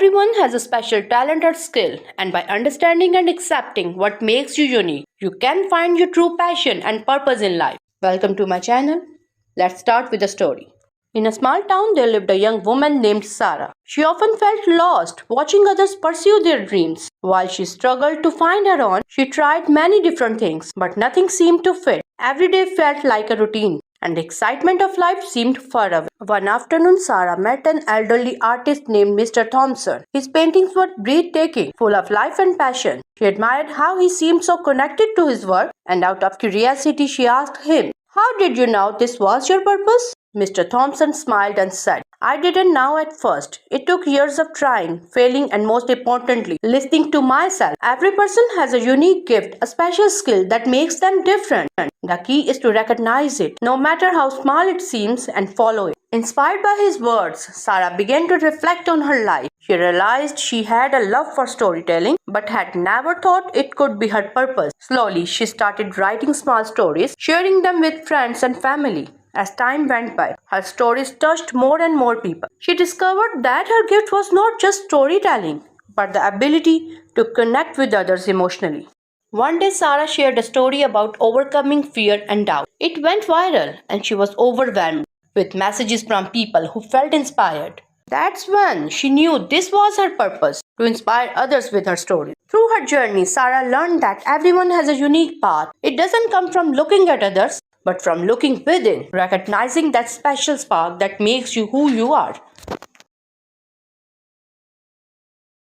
Everyone has a special talent or skill, and by understanding and accepting what makes you unique, you can find your true passion and purpose in life. Welcome to my channel. Let's start with a story. In a small town, there lived a young woman named Sarah. She often felt lost, watching others pursue their dreams. While she struggled to find her own, she tried many different things, but nothing seemed to fit. Every day felt like a routine, and the excitement of life seemed far away. One afternoon, Sarah met an elderly artist named Mr. Thompson. His paintings were breathtaking, full of life and passion. She admired how he seemed so connected to his work, and out of curiosity, she asked him, "How did you know this was your purpose?" Mr. Thompson smiled and said, "I didn't know at first. It took years of trying, failing, and most importantly, listening to myself. Every person has a unique gift, a special skill that makes them different. The key is to recognize it, no matter how small it seems, and follow it." Inspired by his words, Sarah began to reflect on her life. She realized she had a love for storytelling, but had never thought it could be her purpose. Slowly, she started writing small stories, sharing them with friends and family. As time went by, her stories touched more and more people. She discovered that her gift was not just storytelling, but the ability to connect with others emotionally. One day, Sarah shared a story about overcoming fear and doubt. It went viral, and she was overwhelmed with messages from people who felt inspired. That's when she knew this was her purpose, to inspire others with her story. Through her journey, Sarah learned that everyone has a unique path. It doesn't come from looking at others, but from looking within, recognizing that special spark that makes you who you are.